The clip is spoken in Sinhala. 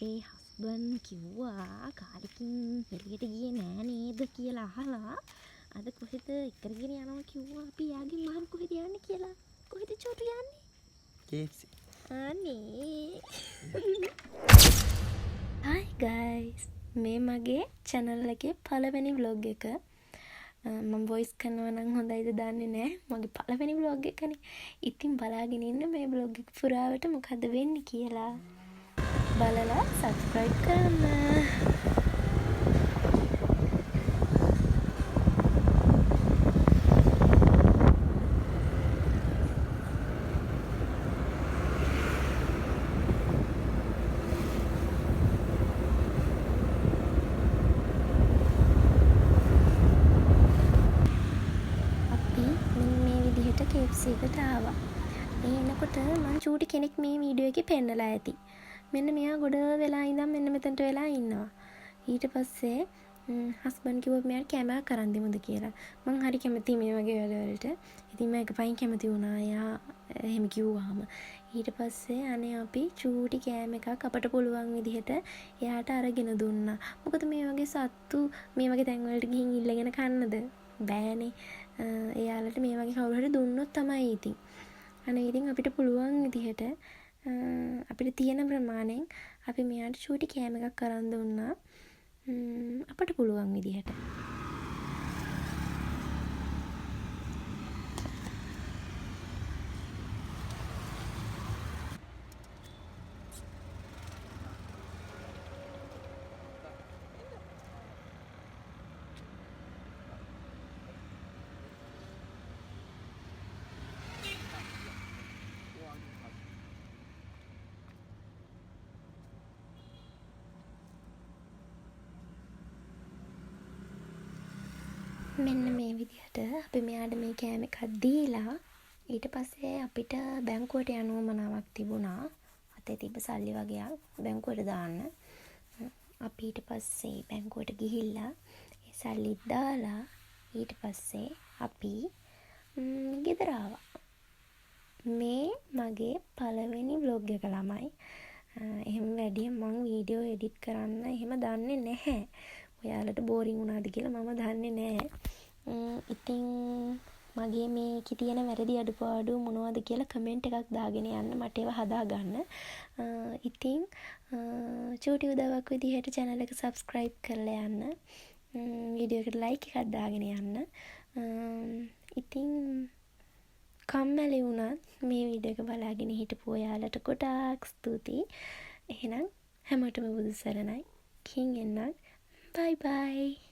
ඒ හස්බන්ඩ් කිව්වා කාලෙකින් එළියට ගියේ නෑ නේද කියලා අහලා අද කොහෙද එක්කරගෙන යනවා කිව්වා අපි යාගේ මහන් කොහෙද යන්නේ කියලා. කොහෙද චෝටු යන්නේ? KFC. අනේ. Hi guys. මේ මගේ channel එකේ පළවෙනි vlog එක. මම voice කරනවා නම් හොඳයිද දන්නේ නැහැ. මගේ පළවෙනි vlog එකනේ. ඉතින් බලාගෙන ඉන්න මේ vlog එක පුරාවට මොකද වෙන්නේ කියලා. බලලා subscribe කරන්න. KFC එකට ආවා. මේ එනකොට මං චූටි කෙනෙක් මේ වීඩියෝ එකේ පෙන්නලා ඇති. මෙන්න මෙයා ගොඩ වෙලා ඉඳන් මෙන්න මෙතනට වෙලා ඉන්නවා. ඊට පස්සේ හස්බන්ඩ් කිව්වා මෙයාට කැමරා කරන් දෙමුද කියලා. මං හරි කැමතියි මේ වගේ වැඩවලට. ඉතින් මම එකපයින් කැමති වුණා. එයා එහෙම කිව්වාම. ඊට පස්සේ අනේ අපි චූටි කෑම එකක් අපට පුළුවන් විදිහට එයාට අරගෙන දුන්නා. මොකද මේ වගේ සත්තු මේ වගේ තැන් වලට ගිහින් ඉල්ලගෙන කන්නද? බෑනේ. එයාලට මේ වගේ කවුරු හරි දුන්නොත් තමයි ඉතින්. අනේ ඉතින් අපිට පුළුවන් විදිහට අපිට තියෙන ප්‍රමාණයෙන් අපි මෙයාට චූටි කෑම එකක් අරන් දුන්නා. අපට පුළුවන් විදිහට. මෙන්න මේ විදිහට අපි මෙයාට මේ කෑම එකක් දීලා ඊට පස්සේ අපිට බැංකුවට යන්න උවමනාවක් තිබුණා. අතේ තිබ්බ සල්ලි වගේක් බැංකුවට දාන්න. අපි ඊට පස්සේ බැංකුවට ගිහිල්ලා ඒ සල්ලි දාලා ඊට පස්සේ අපි ගෙදර ආවා. මේ මගේ පළවෙනි vlog එක ළමයි. එහෙම වැඩියෙන් මම වීඩියෝ එඩිට් කරන්න එහෙම දන්නේ නැහැ. ඔයාලට බෝරින් වුණාද කියලා මම දන්නේ නැහැ. ඉතින් මගේ මේකේ තියෙන වැරදි අඩුපාඩු මොනවද කියලා කමෙන්ට් එකක් දාගෙන යන්න මට ඒවා හදාගන්න. ඉතින් චූටි උදව්වක් විදිහට channel එක subscribe කරලා යන්න. වීඩියෝ එකට like එකක් දාගෙන යන්න. ඉතින් කම්මැලි වුණත් මේ වීඩියෝ එක බලාගෙන හිටපු ඔයාලට ගොඩාක් ස්තුතියි. එහෙනම් හැමෝටම බුදු සරණයි. කින් එන්නත්. Bye bye.